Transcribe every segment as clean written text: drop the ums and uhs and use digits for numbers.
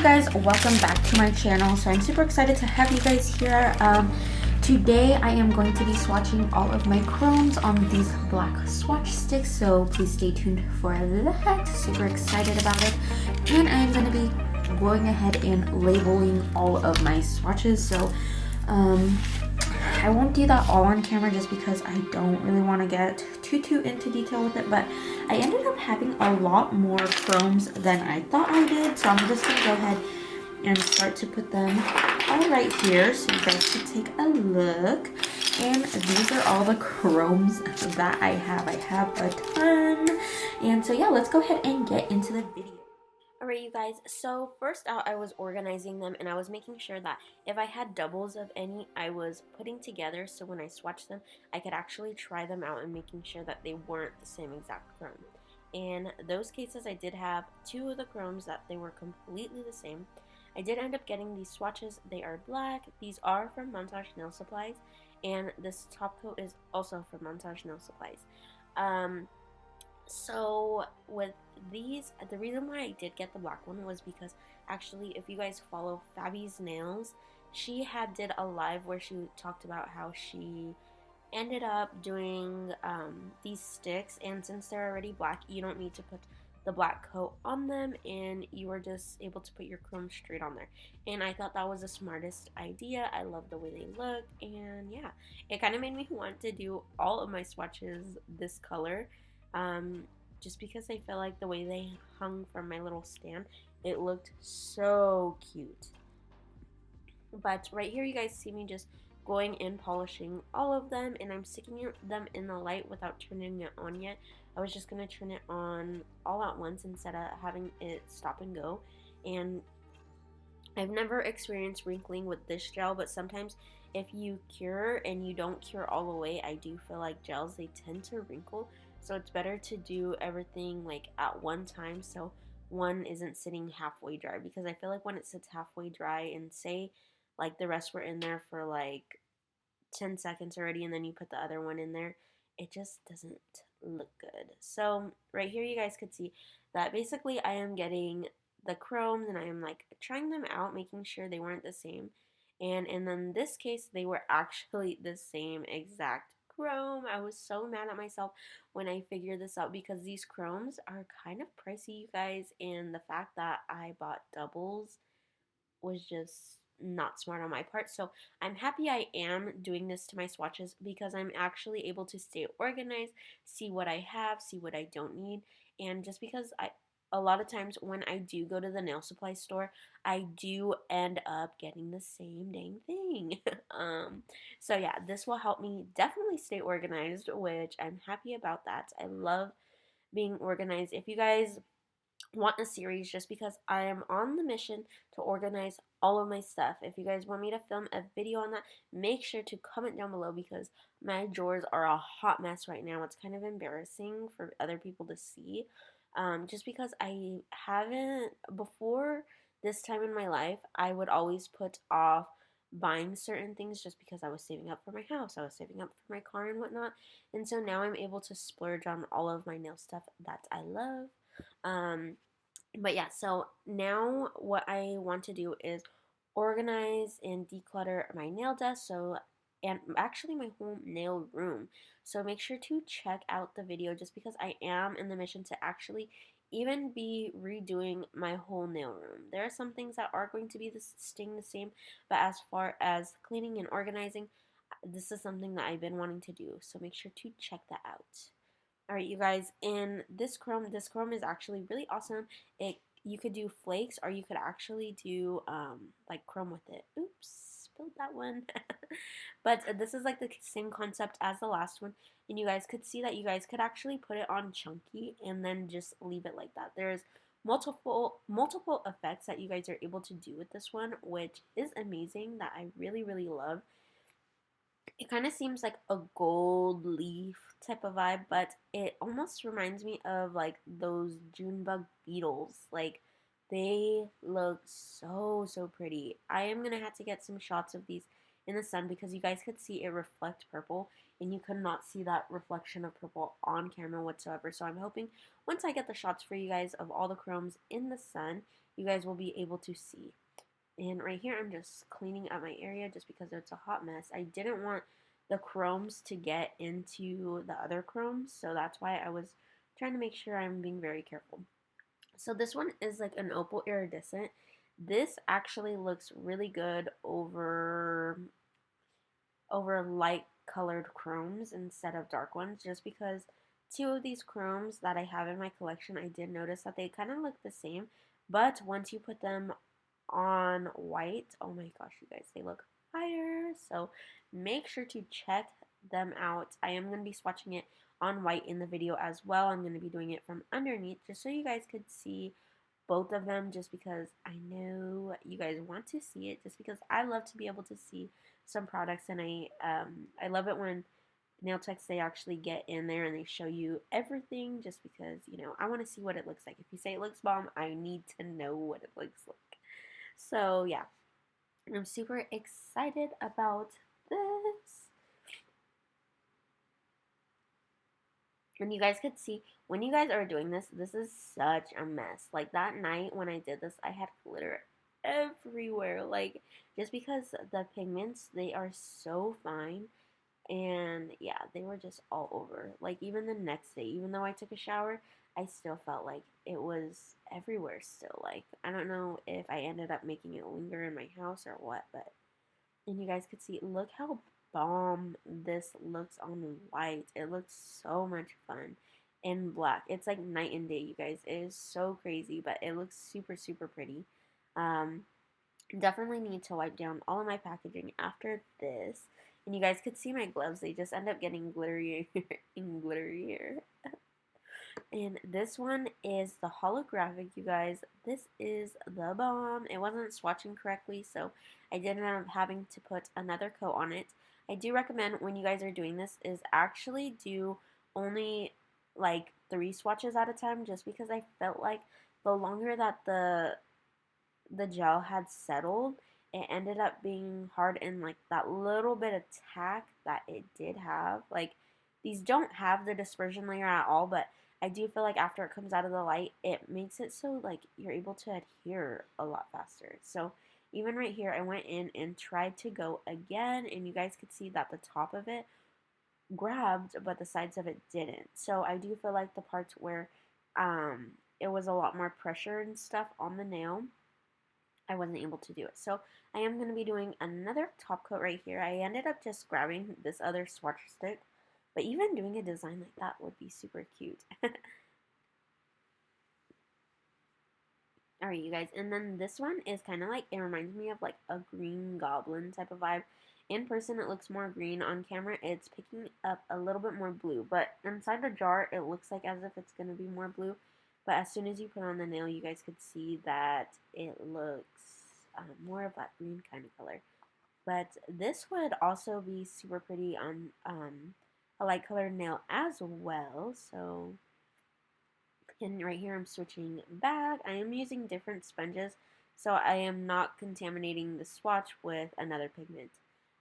guys, welcome back to my channel. So I'm super excited to have you guys here. Today I am going to be swatching all of my chromes on these black swatch sticks, so please stay tuned for that. Super excited about it. And I'm going to be going ahead and labeling all of my swatches. So I won't do that all on camera just because I don't really want to get too into detail with it, but I ended up having a lot more chromes than I thought I did, so I'm just going to go ahead and start to put them all right here so you guys can take a look. And these are all the chromes that I have. I have a ton. And so yeah, let's go ahead and get into the video. Alright you guys, so first out I was organizing them and I was making sure that if I had doubles of any, I was putting together so when I swatched them, I could actually try them out and making sure that they weren't the same exact chrome. In those cases, I did have two of the chromes that they were completely the same. I did end up getting these swatches. They are black. These are from Montage Nail Supplies, and this top coat is also from Montage Nail Supplies. So with these, the reason why I did get the black one was because actually if you guys follow Fabys Nails, she did a live where she talked about how she ended up doing these sticks, and since they're already black, you don't need to put the black coat on them and you are just able to put your chrome straight on there. And I thought that was the smartest idea. I love the way they look, and yeah, it kind of made me want to do all of my swatches this color. Just because I felt like the way they hung from my little stand, it looked so cute. But right here you guys see me just going in polishing all of them, and I'm sticking them in the light without turning it on yet. I was just going to turn it on all at once instead of having it stop and go. And I've never experienced wrinkling with this gel, but sometimes if you cure and you don't cure all the way, I do feel like gels, they tend to wrinkle. So it's better to do everything like at one time so one isn't sitting halfway dry, because I feel like when it sits halfway dry and say like the rest were in there for like 10 seconds already and then you put the other one in there, it just doesn't look good. So right here you guys could see that basically I am getting the chromes and I am like trying them out, making sure they weren't the same. And in this case, they were actually the same exact chrome. I was so mad at myself when I figured this out because these chromes are kind of pricey, you guys, and the fact that I bought doubles was just not smart on my part. So I'm happy I am doing this to my swatches because I'm actually able to stay organized, see what I have, see what I don't need, and just because a lot of times when I do go to the nail supply store, I do end up getting the same dang thing. So yeah, this will help me definitely stay organized, which I'm happy about that. I love being organized. If you guys want a series, just because I am on the mission to organize all of my stuff. If you guys want me to film a video on that, make sure to comment down below because my drawers are a hot mess right now. It's kind of embarrassing for other people to see. Just because I haven't, before this time in my life, I would always put off buying certain things just because I was saving up for my house, I was saving up for my car and whatnot. And so now I'm able to splurge on all of my nail stuff that I love. But yeah, so now what I want to do is organize and declutter my nail desk, and actually my whole nail room. So make sure to check out the video just because I am in the mission to actually even be redoing my whole nail room. There are some things that are going to be staying the same, but as far as cleaning and organizing, this is something that I've been wanting to do. So make sure to check that out. Alright you guys, and this chrome is actually really awesome. You could do flakes or you could actually do like chrome with it. Oops, spilled that one. But this is like the same concept as the last one, and you guys could see that you guys could actually put it on chunky and then just leave it like that. There's multiple effects that you guys are able to do with this one, which is amazing, that I really love. It kind of seems like a gold leaf type of vibe, but it almost reminds me of like those Junebug beetles. Like, they look so pretty. I am gonna have to get some shots of these in the sun because you guys could see it reflect purple, and you could not see that reflection of purple on camera whatsoever. So I'm hoping once I get the shots for you guys of all the chromes in the sun, you guys will be able to see. And right here, I'm just cleaning up my area just because it's a hot mess. I didn't want the chromes to get into the other chromes, so that's why I was trying to make sure I'm being very careful. So this one is like an opal iridescent. This actually looks really good over light colored chromes instead of dark ones, just because two of these chromes that I have in my collection, I did notice that they kind of look the same, but once you put them on white, oh my gosh, you guys, they look fire. So make sure to check them out. I am going to be swatching it on white in the video as well. I'm going to be doing it from underneath just so you guys could see both of them, just because I know you guys want to see it, just because I love to be able to see some products, and I love it when nail techs, they actually get in there and they show you everything, just because, I want to see what it looks like. If you say it looks bomb, I need to know what it looks like. So yeah, I'm super excited about this. And you guys could see when you guys are doing this, this is such a mess. Like that night when I did this, I had glitter everywhere. Like, just because the pigments, they are so fine. And yeah, they were just all over. Like, even the next day, even though I took a shower, I still felt like it was everywhere still. Like, I don't know if I ended up making it linger in my house or what, but, and you guys could see, look how bomb this looks on white. It looks so much fun in black. It's like night and day, you guys. It is so crazy, but it looks super, super pretty. Um, Definitely need to wipe down all of my packaging after this. And you guys could see my gloves. They just end up getting glitterier and glitterier. And this one is the holographic, you guys. This is the bomb. It wasn't swatching correctly, so I did end up having to put another coat on it. I do recommend when you guys are doing this is actually do only like 3 swatches at a time, just because I felt like the longer that the gel had settled, it ended up being hard, and like that little bit of tack that it did have. Like, these don't have the dispersion layer at all, but I do feel like after it comes out of the light, it makes it so like you're able to adhere a lot faster. So even right here, I went in and tried to go again, and you guys could see that the top of it grabbed, but the sides of it didn't. So I do feel like the parts where it was a lot more pressure and stuff on the nail, I wasn't able to do it. So I am going to be doing another top coat right here. I ended up just grabbing this other swatch stick, but even doing a design like that would be super cute. Alright, you guys, and then this one is kind of like, it reminds me of like a green goblin type of vibe. In person, it looks more green. On camera, it's picking up a little bit more blue, but inside the jar, it looks like as if it's going to be more blue. But as soon as you put on the nail, you guys could see that it looks more of that green kind of color. But this would also be super pretty on a light colored nail as well. So, and right here I'm switching back. I am using different sponges, so I am not contaminating the swatch with another pigment.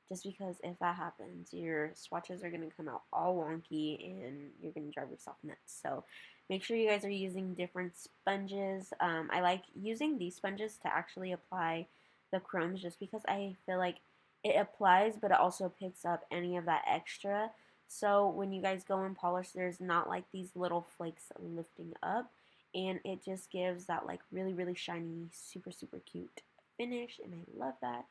Just because if that happens, your swatches are going to come out all wonky and you're going to drive yourself nuts. So make sure you guys are using different sponges. I like using these sponges to actually apply the chromes, just because I feel like it applies, but it also picks up any of that extra. So when you guys go and polish, there's not like these little flakes lifting up, and it just gives that like really, really shiny, super, super cute finish, and I love that.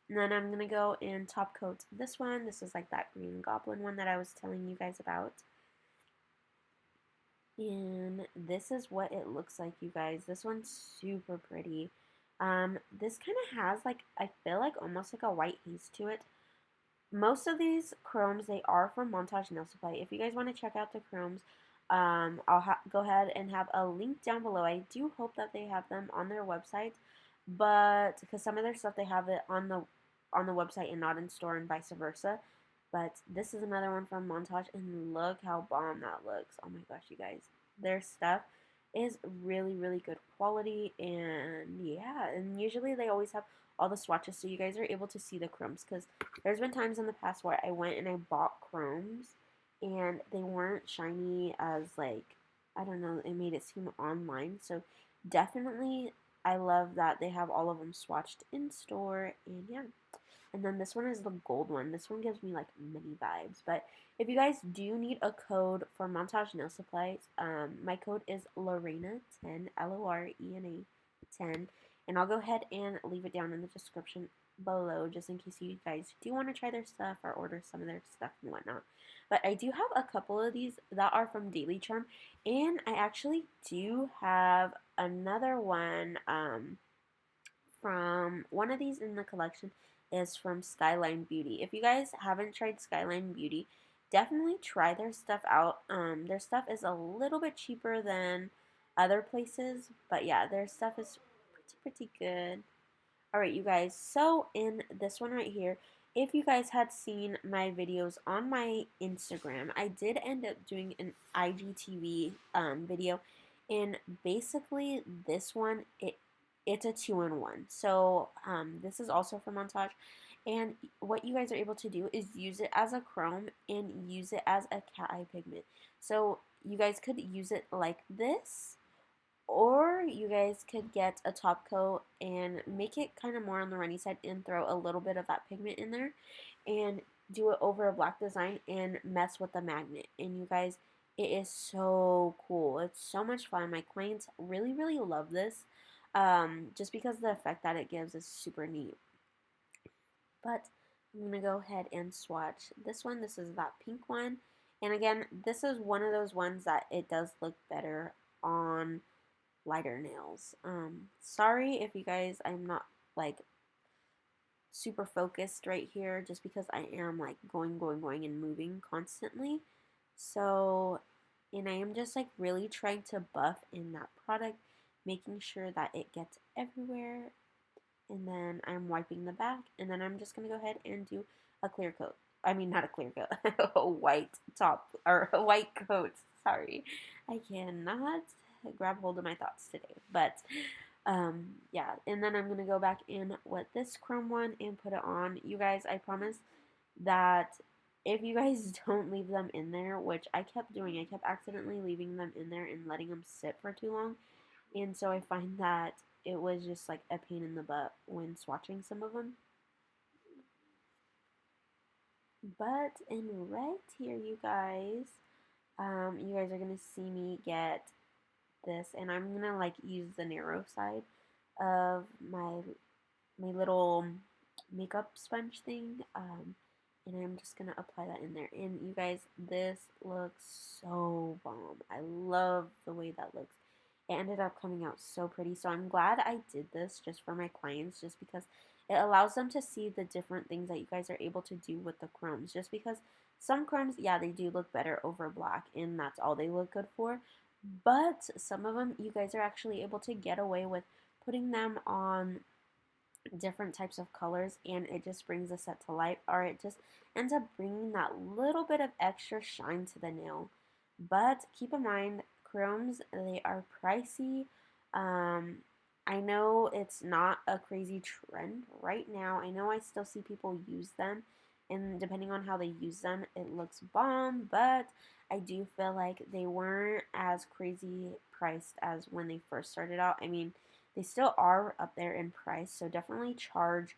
And then I'm going to go and top coat this one. This is like that green goblin one that I was telling you guys about. And this is what it looks like, you guys. This one's super pretty. This kind of has like, I feel like almost like a white haze to it. Most of these chromes, they are from Montage Nail Supply. If you guys want to check out the chromes, I'll go ahead and have a link down below. I do hope that they have them on their website, but because some of their stuff they have it on the website and not in store, and vice versa. But this is another one from Montage, and look how bomb that looks. Oh my gosh, you guys, their stuff is really, really good quality, and yeah, and usually they always have all the swatches, so you guys are able to see the chromes, because there's been times in the past where I went and I bought chromes and they weren't shiny as, like, I don't know, it made it seem online. So definitely I love that they have all of them swatched in store, and yeah. And then this one is the gold one. This one gives me like mini vibes. But if you guys do need a code for Montage Nail Supplies, my code is Lorena10, Lorena 10. And I'll go ahead and leave it down in the description below just in case you guys do want to try their stuff or order some of their stuff and whatnot. But I do have a couple of these that are from Daily Charm. And I actually do have another one from one of these in the collection is from Skyline Beauty. If you guys haven't tried Skyline Beauty, definitely try their stuff out. Their stuff is a little bit cheaper than other places, but yeah, their stuff is pretty good. Alright, you guys, so in this one right here, if you guys had seen my videos on my Instagram, I did end up doing an IGTV video, and basically this one, it's a two-in-one. So this is also for Montage, and what you guys are able to do is use it as a chrome and use it as a cat eye pigment. So you guys could use it like this, or you guys could get a top coat and make it kind of more on the runny side and throw a little bit of that pigment in there and do it over a black design and mess with the magnet. And you guys, it is so cool. It's so much fun. My clients really, really love this just because the effect that it gives is super neat. But I'm going to go ahead and swatch this one. This is that pink one. And again, this is one of those ones that it does look better on lighter nails. Sorry if you guys, I'm not like super focused right here just because I am like going and moving constantly. So, and I am just like really trying to buff in that product, making sure that it gets everywhere. And then I'm wiping the back, and then I'm just gonna go ahead and do a clear coat. I mean, not a clear coat, a white top or a white coat. Sorry, I cannot grab hold of my thoughts today. But yeah, and then I'm gonna go back in with this chrome one and put it on. You guys, I promise that if you guys don't leave them in there, which I kept doing, I kept accidentally leaving them in there and letting them sit for too long, and so I find that it was just like a pain in the butt when swatching some of them. But in right here, you guys are gonna see me get this, and I'm gonna like use the narrow side of my little makeup sponge thing, and I'm just gonna apply that in there. And you guys, this looks so bomb. I love the way that looks. It ended up coming out so pretty. So I'm glad I did this just for my clients, just because it allows them to see the different things that you guys are able to do with the chromes. Just because some chromes, yeah, they do look better over black, and that's all they look good for. But some of them, you guys are actually able to get away with putting them on different types of colors, and it just brings the set to life, or it just ends up bringing that little bit of extra shine to the nail. But keep in mind, chromes, they are pricey. um, I know it's not a crazy trend right now. I know I still see people use them, and depending on how they use them, it looks bomb, but I do feel like they weren't as crazy priced as when they first started out. I mean, they still are up there in price, so definitely charge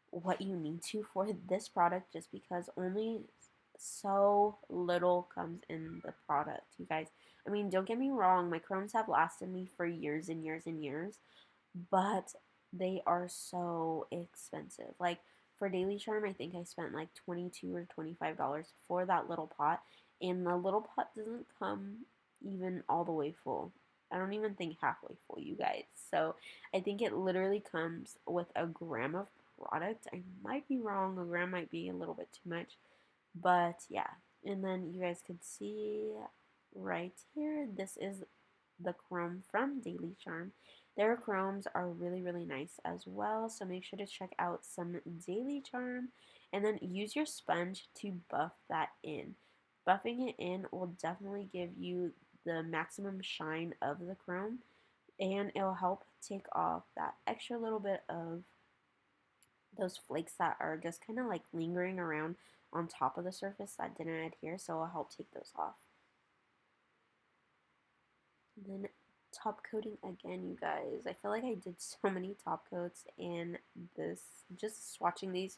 what you need to for this product, just because only so little comes in the product, you guys. I mean, don't get me wrong, my chromes have lasted me for years and years and years, but they are so expensive. Like for Daily Charm, I think I spent like $22 or $25 for that little pot, and the little pot doesn't come even all the way full. I don't even think halfway full, you guys. So I think it literally comes with a gram of product. I might be wrong. A gram might be a little bit too much. But yeah. And then you guys could see right here, this is the chrome from Daily Charm. Their chromes are really, really nice as well. So make sure to check out some Daily Charm. And then use your sponge to buff that in. Buffing it in will definitely give you the maximum shine of the chrome, and it'll help take off that extra little bit of those flakes that are just kind of like lingering around on top of the surface that didn't adhere, so it'll help take those off. And then top coating again, you guys. I feel like I did so many top coats in this, just swatching these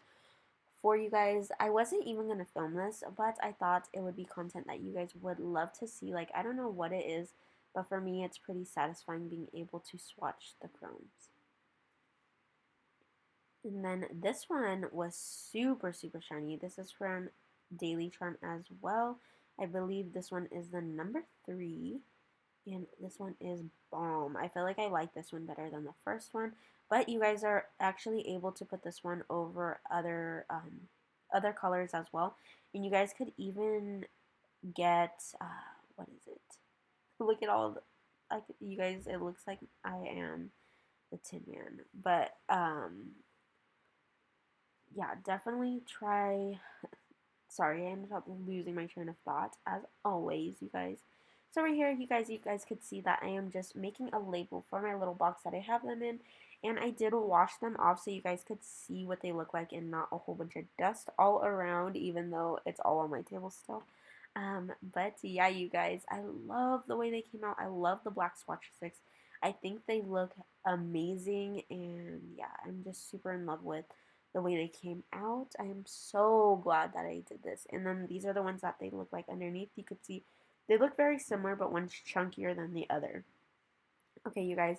for you guys. I wasn't even going to film this, but I thought it would be content that you guys would love to see. Like, I don't know what it is, but for me, it's pretty satisfying being able to swatch the chromes. And then this one was super, super shiny. This is from Daily Charm as well. I believe this one is the number 3. And this one is bomb. I feel like I like this one better than the first one. But you guys are actually able to put this one over other colors as well. And you guys could even get, what is it? Look at all the, like, you guys, it looks like I am the Tin Man. But, yeah, definitely try. Sorry, I ended up losing my train of thought as always, you guys. So right here, you guys could see that I am just making a label for my little box that I have them in, and I did wash them off so you guys could see what they look like and not a whole bunch of dust all around, even though it's all on my table still. But yeah, you guys, I love the way they came out. I love the black swatch sticks. I think they look amazing, and yeah, I'm just super in love with the way they came out. I am so glad that I did this. And then these are the ones that they look like underneath. You could see they look very similar, but one's chunkier than the other. Okay, you guys,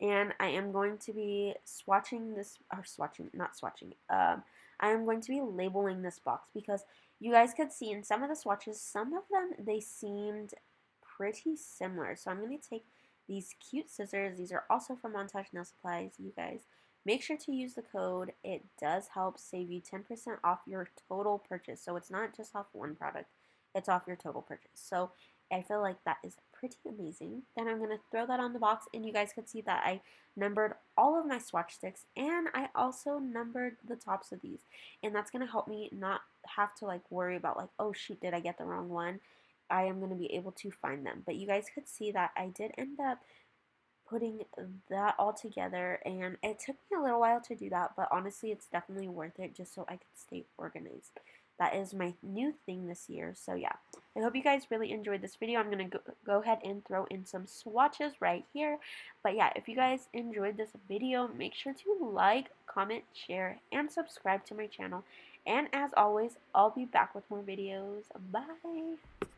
and I am going to be swatching this, or swatching, not swatching. I am going to be labeling this box because you guys could see in some of the swatches, some of them they seemed pretty similar. So I'm going to take these cute scissors. These are also from Montage Nail Supplies, you guys. Make sure to use the code. It does help save you 10% off your total purchase. So it's not just off one product, it's off your total purchase. So I feel like that is pretty amazing. Then I'm going to throw that on the box, and you guys could see that I numbered all of my swatch sticks, and I also numbered the tops of these. And that's going to help me not have to like worry about like, oh shoot, did I get the wrong one? I am going to be able to find them. But you guys could see that I did end up putting that all together, and it took me a little while to do that, but honestly it's definitely worth it just so I could stay organized. That is my new thing this year. So yeah, I hope you guys really enjoyed this video. I'm going to go ahead and throw in some swatches right here. But yeah, if you guys enjoyed this video, make sure to like, comment, share, and subscribe to my channel. And as always, I'll be back with more videos. Bye!